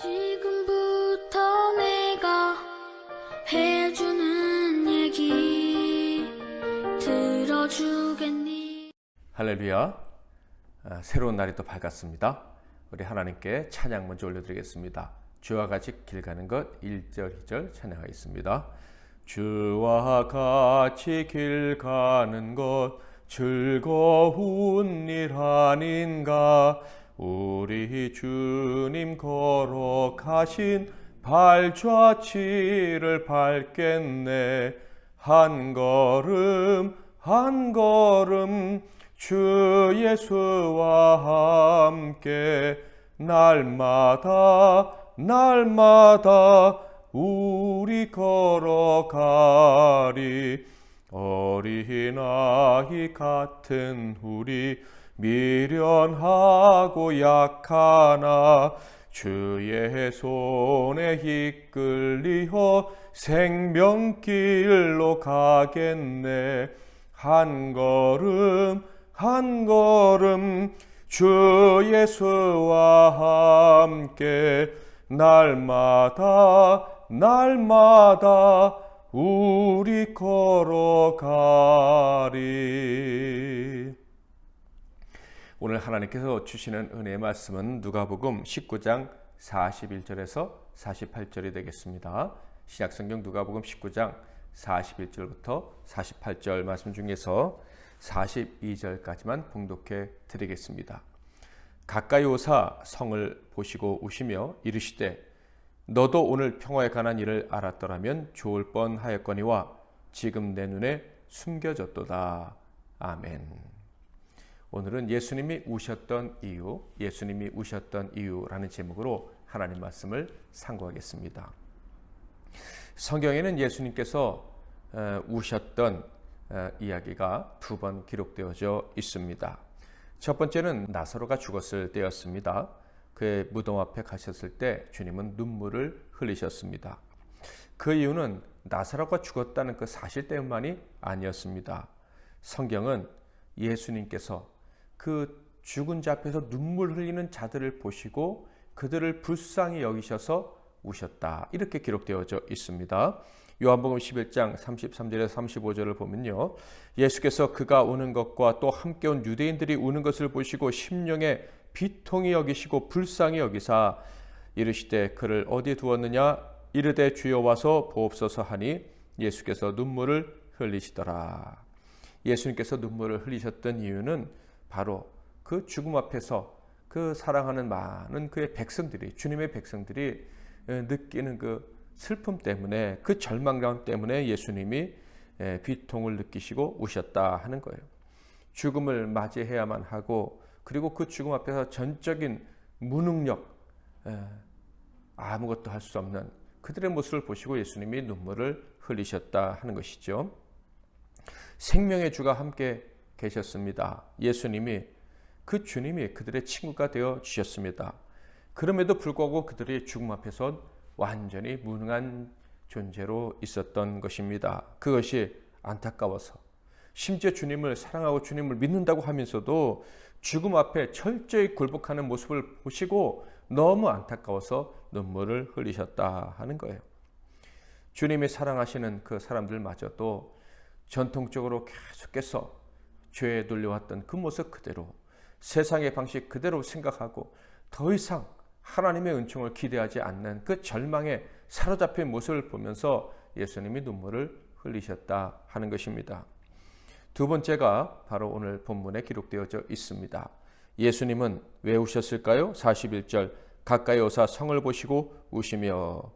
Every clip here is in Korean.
지금부터 내가 해주는 얘기 들어주겠니? 할렐루야. 새로운 날이 또 밝았습니다. 우리 하나님께 찬양 먼저 올려드리겠습니다. 주와 같이 길 가는 것 1절 2절 찬양하겠습니다. 주와 같이 길 가는 것 즐거운 일 아닌가. 우리 주님 걸어가신 발자취를 밟겠네. 한 걸음 한 걸음 주 예수와 함께 날마다 날마다 우리 걸어가리. 어린아이 같은 우리 미련하고 약하나 주의 손에 이끌리어 생명길로 가겠네. 한 걸음 한 걸음 주 예수와 함께 날마다 날마다 우리 걸어가리. 오늘 하나님께서 주시는 은혜의 말씀은 누가복음 19장 41절에서 48절이 되겠습니다. 신약성경 누가복음 19장 41절부터 48절 말씀 중에서 42절까지만 봉독해 드리겠습니다. 가까이 오사 성을 보시고 우시며 이르시되 너도 오늘 평화에 관한 일을 알았더라면 좋을 뻔하였거니와 지금 내 눈에 숨겨졌도다. 아멘. 오늘은 예수님이 우셨던 이유라는 제목으로 하나님 말씀을 상고하겠습니다. 성경에는 예수님께서 우셨던 이야기가 두 번 기록되어져 있습니다. 첫 번째는 나사로가 죽었을 때였습니다. 그의 무덤 앞에 가셨을 때 주님은 눈물을 흘리셨습니다. 그 이유는 나사로가 죽었다는 그 사실 때문만이 아니었습니다. 성경은 예수님께서 그 죽은 자 앞에서 눈물 흘리는 자들을 보시고 그들을 불쌍히 여기셔서 우셨다, 이렇게 기록되어져 있습니다. 요한복음 11장 33절에서 35절을 보면요, 예수께서 그가 우는 것과 또 함께 온 유대인들이 우는 것을 보시고 심령에 비통히 여기시고 불쌍히 여기사 이르시되 그를 어디 두었느냐. 이르되 주여 와서 보옵소서 하니 예수께서 눈물을 흘리시더라. 예수님께서 눈물을 흘리셨던 이유는 바로 그 죽음 앞에서 그 사랑하는 많은 그의 백성들이, 주님의 백성들이 느끼는 그 슬픔 때문에, 그 절망감 때문에 예수님이 비통을 느끼시고 우셨다 하는 거예요. 죽음을 맞이해야만 하고, 그리고 그 죽음 앞에서 전적인 무능력, 아무것도 할 수 없는 그들의 모습을 보시고 예수님이 눈물을 흘리셨다 하는 것이죠. 생명의 주가 함께 계셨습니다. 예수님이, 그 주님이 그들의 친구가 되어 주셨습니다. 그럼에도 불구하고 그들이 죽음 앞에서 완전히 무능한 존재로 있었던 것입니다. 그것이 안타까워서, 심지어 주님을 사랑하고 주님을 믿는다고 하면서도 죽음 앞에 철저히 굴복하는 모습을 보시고 너무 안타까워서 눈물을 흘리셨다 하는 거예요. 주님이 사랑하시는 그 사람들마저도 전통적으로 계속해서 죄에 눌려왔던 그 모습 그대로, 세상의 방식 그대로 생각하고 더 이상 하나님의 은총을 기대하지 않는 그 절망에 사로잡힌 모습을 보면서 예수님이 눈물을 흘리셨다 하는 것입니다. 두 번째가 바로 오늘 본문에 기록되어져 있습니다. 예수님은 왜 우셨을까요? 41절 가까이 오사 성을 보시고 우시며,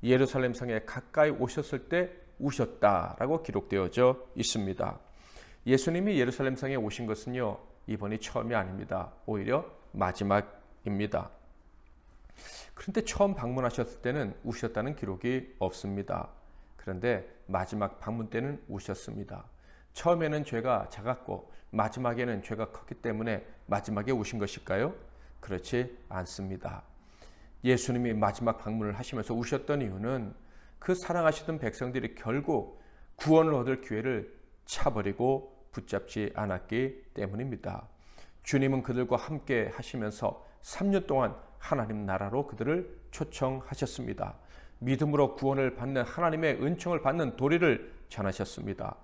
예루살렘 성에 가까이 오셨을 때 우셨다라고 기록되어져 있습니다. 예수님이 예루살렘 성에 오신 것은요, 이번이 처음이 아닙니다. 오히려 마지막입니다. 그런데 처음 방문하셨을 때는 우셨다는 기록이 없습니다. 그런데 마지막 방문 때는 우셨습니다. 처음에는 죄가 작았고 마지막에는 죄가 컸기 때문에 마지막에 우신 것일까요? 그렇지 않습니다. 예수님이 마지막 방문을 하시면서 우셨던 이유는 그 사랑하시던 백성들이 결국 구원을 얻을 기회를 차버리고 붙잡지 않았기 때문입니다. 주님은 그들과 함께 하시면서 3년 동안 하나님 나라로 그들을 초청하셨습니다. 믿음으로 구원을 받는 하나님의 은총을 받는 도리를 전하셨습니다.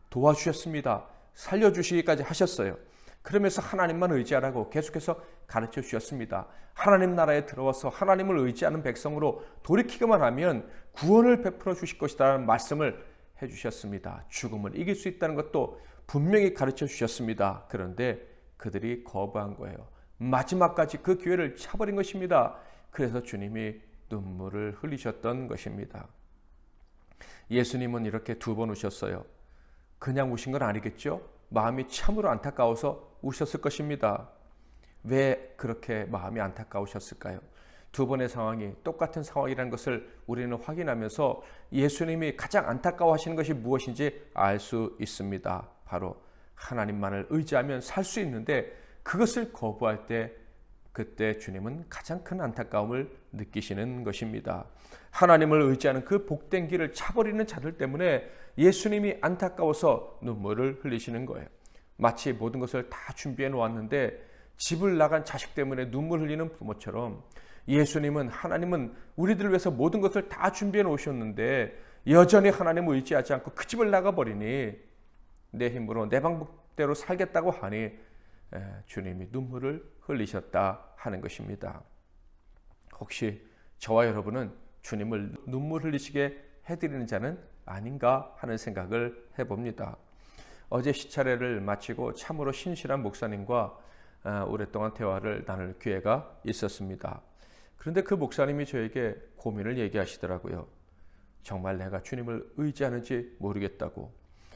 도와주셨습니다. 살려주시기까지 하셨어요. 그러면서 하나님만 의지하라고 계속해서 가르쳐 주셨습니다. 하나님 나라에 들어와서 하나님을 의지하는 백성으로 돌이키기만 하면 구원을 베풀어 주실 것이라는 말씀을 해주셨습니다. 죽음을 이길 수 있다는 것도 분명히 가르쳐 주셨습니다. 그런데 그들이 거부한 거예요. 마지막까지 그 기회를 차버린 것입니다. 그래서 주님이 눈물을 흘리셨던 것입니다. 예수님은 이렇게 2번 우셨어요. 그냥 우신 건 아니겠죠? 마음이 참으로 안타까워서 우셨을 것입니다. 왜 그렇게 마음이 안타까우셨을까요? 2번의 상황이 똑같은 상황이라는 것을 우리는 확인하면서 예수님이 가장 안타까워하시는 것이 무엇인지 알 수 있습니다. 바로 하나님만을 의지하면 살 수 있는데 그것을 거부할 때 그때 주님은 가장 큰 안타까움을 느끼시는 것입니다. 하나님을 의지하는 그 복된 길을 차버리는 자들 때문에 예수님이 안타까워서 눈물을 흘리시는 거예요. 마치 모든 것을 다 준비해 놓았는데 집을 나간 자식 때문에 눈물 흘리는 부모처럼 예수님은 하나님은 우리들을 위해서 모든 것을 다 준비해 놓으셨는데 여전히 하나님을 의지하지 않고 그 집을 나가버리니 내 힘으로 내 방법대로 살겠다고 하니 주님이 눈물을 흘리셨다 하는 것입니다. 혹시 저와 여러분은 주님을 눈물 흘리시게 해드리는 자는 아닌가 하는 생각을 해봅니다. 어제 시차례를 마치고 참으로 신실한 목사님과 오랫동안 대화를 나눌 기회가 있었습니다. 그런데 그 목사님이 저에게 고민을 얘기하시더라고요. 정말 내가 주님을 의지하는지 모르겠다고,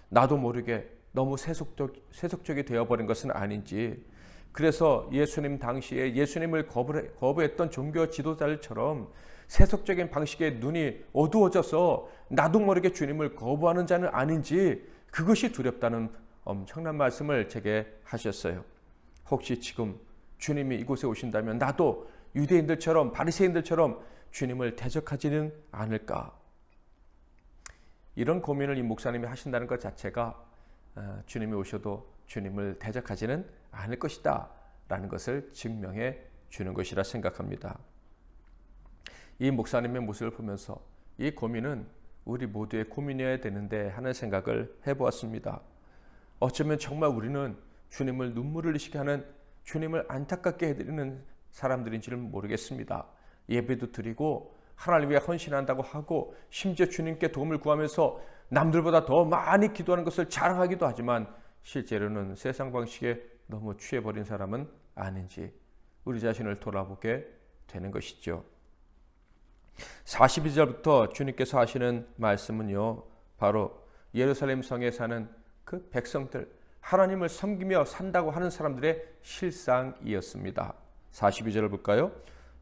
나도 모르게 너무 세속적이 되어버린 것은 아닌지, 그래서 예수님 당시에 예수님을 거부했던 종교 지도자들처럼 세속적인 방식에 눈이 어두워져서 나도 모르게 주님을 거부하는 자는 아닌지 그것이 두렵다는 엄청난 말씀을 제게 하셨어요. 혹시 지금 주님이 이곳에 오신다면 나도 유대인들처럼 바리새인들처럼 주님을 대적하지는 않을까? 이런 고민을 이 목사님이 하신다는 것 자체가 주님이 오셔도 주님을 대적하지는 않을 것이다 라는 것을 증명해 주는 것이라 생각합니다. 이 목사님의 모습을 보면서 이 고민은 우리 모두의 고민이어야 되는데 하는 생각을 해보았습니다. 어쩌면 정말 우리는 주님을 눈물 흘리시게 하는, 주님을 안타깝게 해드리는 사람들인지는 모르겠습니다. 예배도 드리고 하나님 위해 헌신한다고 하고 심지어 주님께 도움을 구하면서 남들보다 더 많이 기도하는 것을 자랑하기도 하지만 실제로는 세상 방식에 너무 취해버린 사람은 아닌지 우리 자신을 돌아보게 되는 것이죠. 42절부터 주님께서 하시는 말씀은요, 바로 예루살렘 성에 사는 그 백성들, 하나님을 섬기며 산다고 하는 사람들의 실상이었습니다. 42절을 볼까요?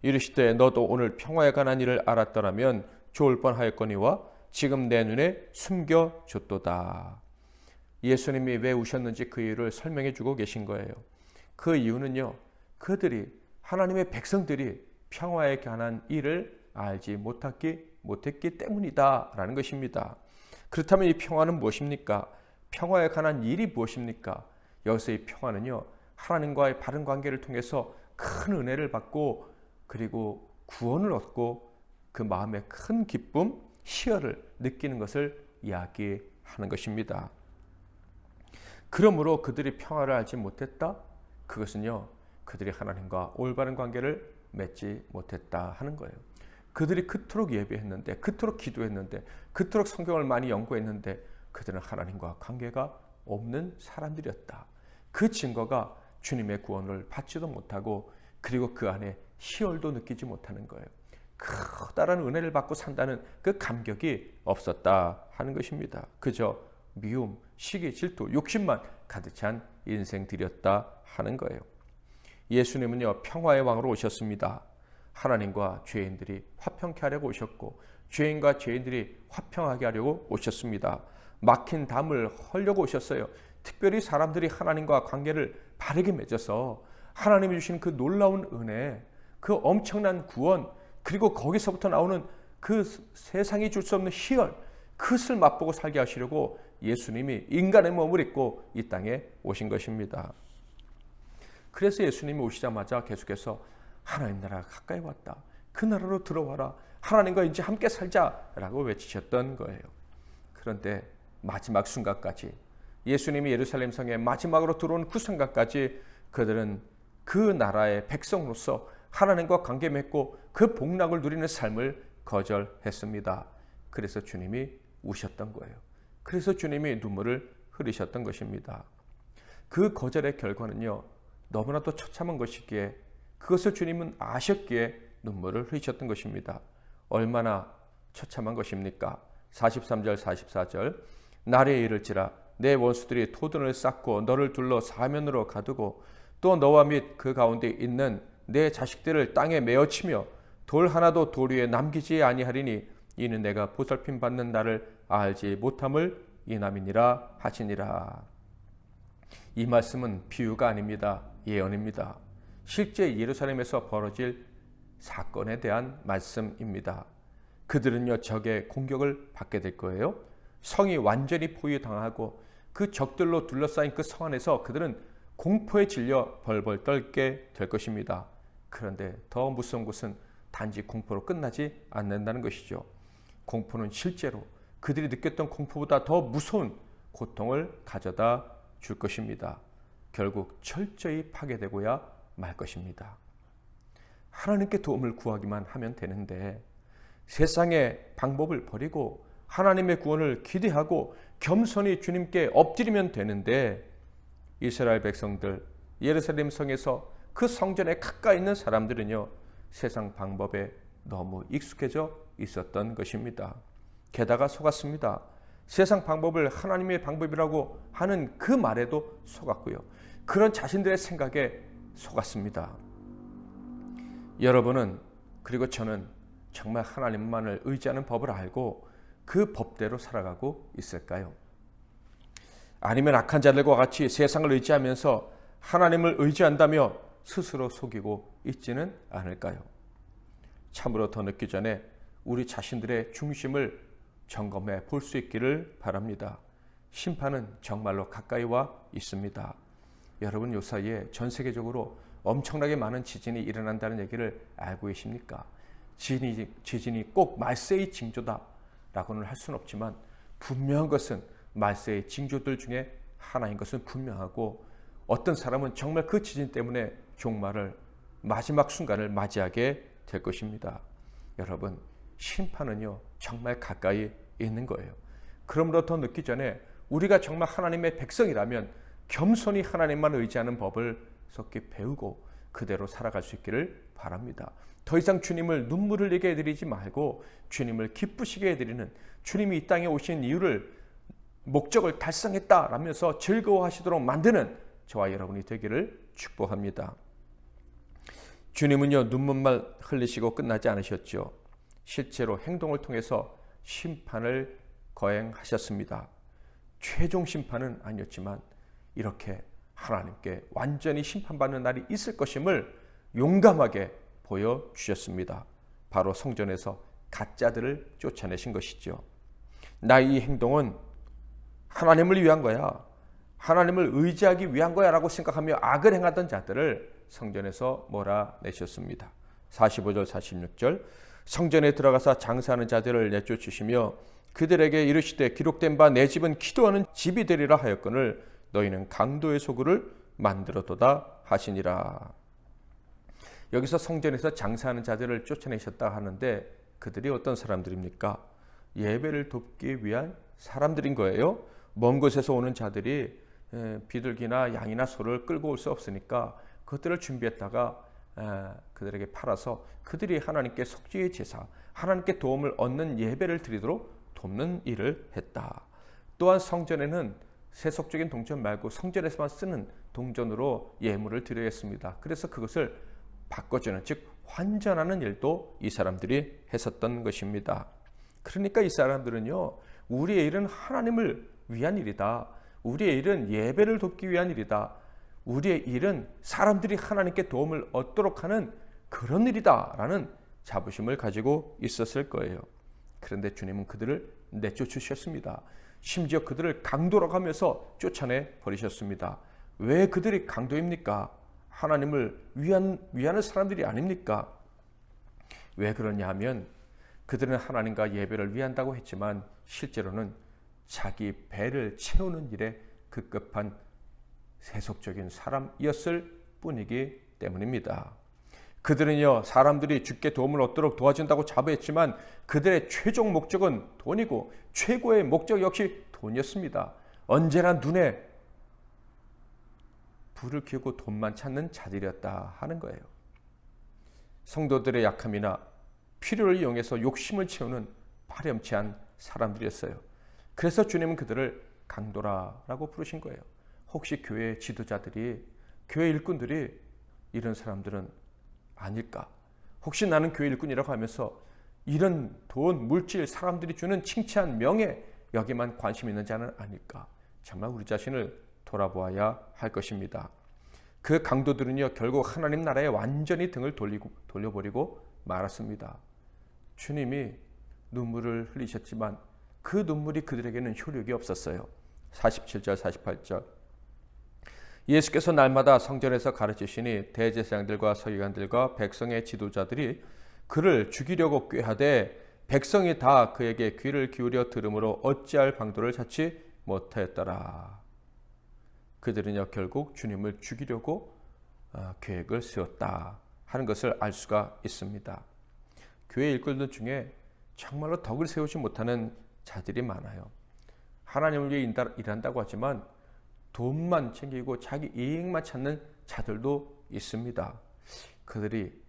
이르시되 너도 오늘 평화에 관한 일을 알았더라면 좋을 뻔하였거니와 지금 내 눈에 숨겨졌도다. 예수님이 왜 우셨는지 그 이유를 설명해 주고 계신 거예요. 그 이유는요, 그들이, 하나님의 백성들이 평화에 관한 일을 알지 못했기 때문이다 라는 것입니다. 그렇다면 이 평화는 무엇입니까? 평화에 관한 일이 무엇입니까? 여기서 이 평화는요, 하나님과의 바른 관계를 통해서 큰 은혜를 받고 그리고 구원을 얻고 그 마음에 큰 기쁨, 희열을 느끼는 것을 이야기하는 것입니다. 그러므로 그들이 평화를 알지 못했다? 그것은요, 그들이 하나님과 올바른 관계를 맺지 못했다 하는 거예요. 그들이 그토록 예배했는데, 그토록 기도했는데, 그토록 성경을 많이 연구했는데 그들은 하나님과 관계가 없는 사람들이었다. 그 증거가 주님의 구원을 받지도 못하고 그리고 그 안에 희열도 느끼지 못하는 거예요. 커다란 은혜를 받고 산다는 그 감격이 없었다 하는 것입니다. 그저 미움, 시기, 질투, 욕심만 가득 찬 인생들이었다 하는 거예요. 예수님은요, 평화의 왕으로 오셨습니다. 하나님과 죄인들이 화평케 하려고 오셨고 죄인과 죄인들이 화평하게 하려고 오셨습니다. 막힌 담을 헐려고 오셨어요. 특별히 사람들이 하나님과 관계를 바르게 맺어서 하나님이 주신 그 놀라운 은혜, 그 엄청난 구원, 그리고 거기서부터 나오는 그 세상이 줄 수 없는 희열, 그것을 맛보고 살게 하시려고 예수님이 인간의 몸을 입고 이 땅에 오신 것입니다. 그래서 예수님이 오시자마자 계속해서 하나님 나라가 가까이 왔다. 그 나라로 들어와라. 하나님과 이제 함께 살자라고 외치셨던 거예요. 그런데 마지막 순간까지, 예수님이 예루살렘 성에 마지막으로 들어온 그 순간까지 그들은 그 나라의 백성으로서 하나님과 관계 맺고 그 복락을 누리는 삶을 거절했습니다. 그래서 주님이 우셨던 거예요. 그래서 주님이 눈물을 흘리셨던 것입니다. 그 거절의 결과는요, 너무나도 처참한 것이기에 그것을 주님은 아셨기에 눈물을 흘리셨던 것입니다. 얼마나 처참한 것입니까? 43절 44절 날에 이를지라 내 원수들이 토둔을 쌓고 너를 둘러 사면으로 가두고 또 너와 및 그 가운데 있는 내 자식들을 땅에 메어치며 돌 하나도 돌 위에 남기지 아니하리니 이는 내가 보살핌 받는 나를 알지 못함을 인함이니라 하시니라. 이 말씀은 비유가 아닙니다. 예언입니다. 실제 예루살렘에서 벌어질 사건에 대한 말씀입니다. 그들은요, 적의 공격을 받게 될 거예요. 성이 완전히 포위당하고 그 적들로 둘러싸인 그 성 안에서 그들은 공포에 질려 벌벌 떨게 될 것입니다. 그런데 더 무서운 것은 단지 공포로 끝나지 않는다는 것이죠. 공포는 실제로 그들이 느꼈던 공포보다 더 무서운 고통을 가져다 줄 것입니다. 결국 철저히 파괴되고야 말 것입니다. 하나님께 도움을 구하기만 하면 되는데 세상의 방법을 버리고 하나님의 구원을 기대하고 겸손히 주님께 엎드리면 되는데 이스라엘 백성들, 예루살렘 성에서 그 성전에 가까이 있는 사람들은요, 세상 방법에 너무 익숙해져 있었던 것입니다. 게다가 속았습니다. 세상 방법을 하나님의 방법이라고 하는 그 말에도 속았고요. 그런 자신들의 생각에 속았습니다. 여러분은, 그리고 저는 정말 하나님만을 의지하는 법을 알고 그 법대로 살아가고 있을까요? 아니면 악한 자들과 같이 세상을 의지하면서 하나님을 의지한다며 스스로 속이고 있지는 않을까요? 참으로 더 늦기 전에 우리 자신들의 중심을 점검해 볼 수 있기를 바랍니다. 심판은 정말로 가까이 와 있습니다. 여러분, 요 사이에 전 세계적으로 엄청나게 많은 지진이 일어난다는 얘기를 알고 계십니까? 지진이 꼭 말세의 징조다라고는 할 수는 없지만 분명한 것은 말세의 징조들 중에 하나인 것은 분명하고, 어떤 사람은 정말 그 지진 때문에 종말을, 마지막 순간을 맞이하게 될 것입니다. 여러분, 심판은요 정말 가까이 있는 거예요. 그러므로 더 늦기 전에 우리가 정말 하나님의 백성이라면 겸손히 하나님만 의지하는 법을 속히 배우고 그대로 살아갈 수 있기를 바랍니다. 더 이상 주님을 눈물 흘리게 해드리지 말고 주님을 기쁘시게 해드리는, 주님이 이 땅에 오신 이유를, 목적을 달성했다라면서 즐거워하시도록 만드는 저와 여러분이 되기를 축복합니다. 주님은요, 눈물만 흘리시고 끝나지 않으셨죠. 실제로 행동을 통해서 심판을 거행하셨습니다. 최종 심판은 아니었지만 이렇게 하나님께 완전히 심판받는 날이 있을 것임을 용감하게 보여주셨습니다. 바로 성전에서 가짜들을 쫓아내신 것이죠. 나의 이 행동은 하나님을 위한 거야, 하나님을 의지하기 위한 거야 라고 생각하며 악을 행하던 자들을 성전에서 몰아내셨습니다. 45절 46절 성전에 들어가서 장사하는 자들을 내쫓으시며 그들에게 이르시되 기록된 바 내 집은 기도하는 집이 되리라 하였거늘 너희는 강도의 소굴을 만들어도다 하시니라. 여기서 성전에서 장사하는 자들을 쫓아내셨다 하는데 그들이 어떤 사람들입니까? 예배를 돕기 위한 사람들인 거예요. 먼 곳에서 오는 자들이 비둘기나 양이나 소를 끌고 올 수 없으니까 그것들을 준비했다가 그들에게 팔아서 그들이 하나님께 속죄의 제사, 하나님께 도움을 얻는 예배를 드리도록 돕는 일을 했다. 또한 성전에는 세속적인 동전 말고 성전에서만 쓰는 동전으로 예물을 드려야 했습니다. 그래서 그것을 바꿔주는, 즉 환전하는 일도 이 사람들이 했었던 것입니다. 그러니까 이 사람들은요, 우리의 일은 하나님을 위한 일이다, 우리의 일은 예배를 돕기 위한 일이다, 우리의 일은 사람들이 하나님께 도움을 얻도록 하는 그런 일이다 라는 자부심을 가지고 있었을 거예요. 그런데 주님은 그들을 내쫓으셨습니다. 심지어 그들을 강도라고 하면서 쫓아내 버리셨습니다. 왜 그들이 강도입니까? 하나님을 위하는 사람들이 아닙니까? 왜 그러냐 하면 그들은 하나님과 예배를 위한다고 했지만 실제로는 자기 배를 채우는 일에 급급한 세속적인 사람이었을 뿐이기 때문입니다. 그들은요, 사람들이 주께 도움을 얻도록 도와준다고 자부했지만 그들의 최종 목적은 돈이고 최고의 목적 역시 돈이었습니다. 언제나 눈에 불을 켜고 돈만 찾는 자들이었다 하는 거예요. 성도들의 약함이나 필요를 이용해서 욕심을 채우는 파렴치한 사람들이었어요. 그래서 주님은 그들을 강도라라고 부르신 거예요. 혹시 교회 지도자들이, 교회 일꾼들이 이런 사람들은 아닐까? 혹시 나는 교회 일꾼이라고 하면서 이런 돈, 물질, 사람들이 주는 칭찬, 명예 여기만 관심 있는 자는 아닐까? 정말 우리 자신을 돌아보아야 할 것입니다. 그 강도들은요, 결국 하나님 나라에 완전히 등을 돌려버리고 말았습니다. 주님이 눈물을 흘리셨지만 그 눈물이 그들에게는 효력이 없었어요. 47절, 48절. 예수께서 날마다 성전에서 가르치시니 대제사장들과 서기관들과 백성의 지도자들이 그를 죽이려고 꾀하되 백성이 다 그에게 귀를 기울여 들으므로 어찌할 방도를 찾지 못하였더라. 그들은요, 결국 주님을 죽이려고 계획을 세웠다 하는 것을 알 수가 있습니다. 교회 일꾼들 중에 정말로 덕을 세우지 못하는 자들이 많아요. 하나님을 위해 일한다고 하지만 돈만 챙기고 자기 이익만 찾는 자들도 있습니다. 그들이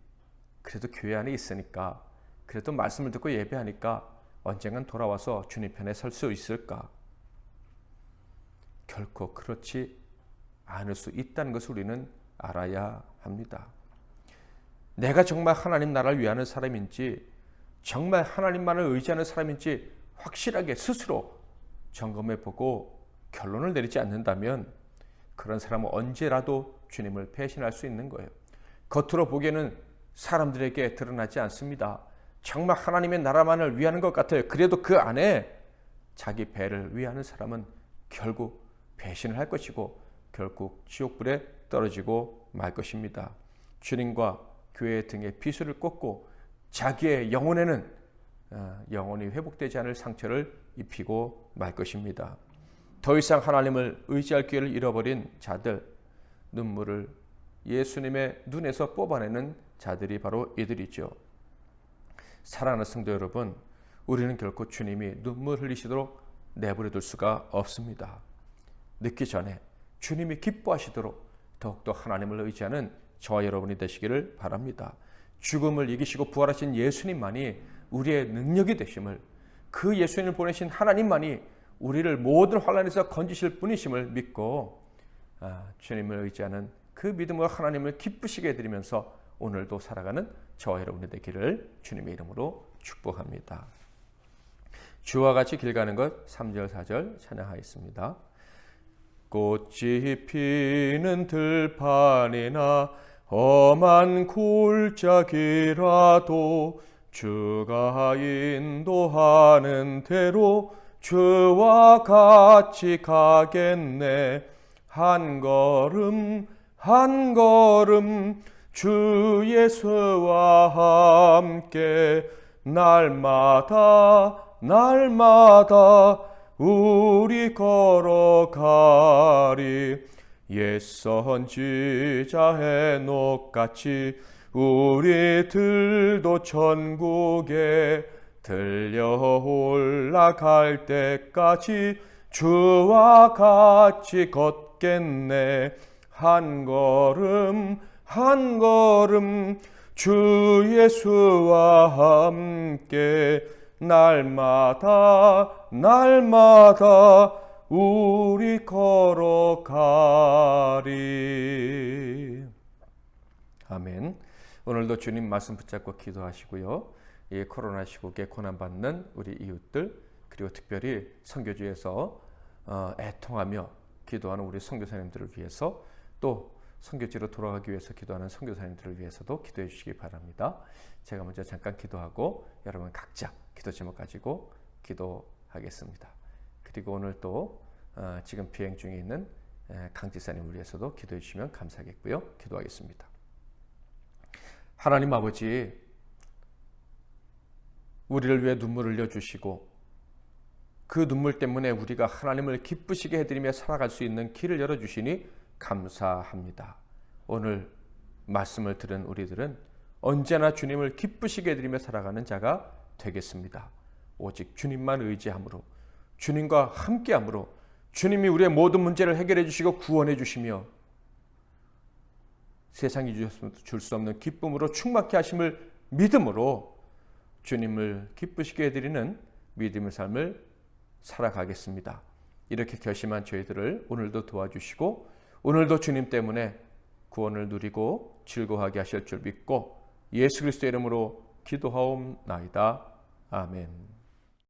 그래도 교회 안에 있으니까, 그래도 말씀을 듣고 예배하니까 언젠간 돌아와서 주님 편에 설 수 있을까? 결코 그렇지 않을 수 있다는 것을 우리는 알아야 합니다. 내가 정말 하나님 나라를 위하는 사람인지, 정말 하나님만을 의지하는 사람인지 확실하게 스스로 점검해보고 결론을 내리지 않는다면 그런 사람은 언제라도 주님을 배신할 수 있는 거예요. 겉으로 보기에는 사람들에게 드러나지 않습니다. 정말 하나님의 나라만을 위하는 것 같아요. 그래도 그 안에 자기 배를 위하는 사람은 결국 배신을 할 것이고 결국 지옥불에 떨어지고 말 것입니다. 주님과 교회 등의 비수를 꽂고 자기의 영혼에는 영혼이 회복되지 않을 상처를 입히고 말 것입니다. 더 이상 하나님을 의지할 기회를 잃어버린 자들, 눈물을 예수님의 눈에서 뽑아내는 자들이 바로 이들이죠. 사랑하는 성도 여러분, 우리는 결코 주님이 눈물 흘리시도록 내버려 둘 수가 없습니다. 늦기 전에 주님이 기뻐하시도록 더욱더 하나님을 의지하는 저와 여러분이 되시기를 바랍니다. 죽음을 이기시고 부활하신 예수님만이 우리의 능력이 되심을, 그 예수님을 보내신 하나님만이 우리를 모든 환난에서 건지실 분이심을 믿고 주님을 의지하는 그 믿음으로 하나님을 기쁘시게 해드리면서 오늘도 살아가는 저와 여러분이 되기를 주님의 이름으로 축복합니다. 주와 같이 길 가는 것 3절 4절 찬양하겠습니다. 꽃이 피는 들판이나 험한 골짜기라도 주가 인도하는 대로 주와 같이 가겠네. 한 걸음 한 걸음 주 예수와 함께 날마다 날마다 우리 걸어가리. 옛 선지자의 녹같이 우리들도 천국에 들려 올라갈 때까지 주와 같이 걷겠네. 한 걸음 한 걸음 주 예수와 함께 날마다 날마다 우리 걸어가리. 아멘. 오늘도 주님 말씀 붙잡고 기도하시고요. 이 코로나 시국에 고난받는 우리 이웃들, 그리고 특별히 선교지에서 애통하며 기도하는 우리 선교사님들을 위해서, 또 선교지로 돌아가기 위해서 기도하는 선교사님들을 위해서도 기도해 주시기 바랍니다. 제가 먼저 잠깐 기도하고 여러분 각자 기도 제목 가지고 기도하겠습니다. 그리고 오늘 또 지금 비행 중에 있는 강지사님을 위해서도 기도해 주시면 감사하겠고요. 기도하겠습니다. 하나님 아버지, 우리를 위해 눈물을 흘려주시고 그 눈물 때문에 우리가 하나님을 기쁘시게 해드리며 살아갈 수 있는 길을 열어주시니 감사합니다. 오늘 말씀을 들은 우리들은 언제나 주님을 기쁘시게 해드리며 살아가는 자가 되겠습니다. 오직 주님만 의지함으로, 주님과 함께함으로 주님이 우리의 모든 문제를 해결해 주시고 구원해 주시며 세상이 줄 수 없는 기쁨으로 충만케 하심을 믿음으로 주님을 기쁘시게 해드리는 믿음의 삶을 살아가겠습니다. 이렇게 결심한 저희들을 오늘도 도와주시고 오늘도 주님 때문에 구원을 누리고 즐거워하게 하실 줄 믿고 예수 그리스도의 이름으로 기도하옵나이다. 아멘.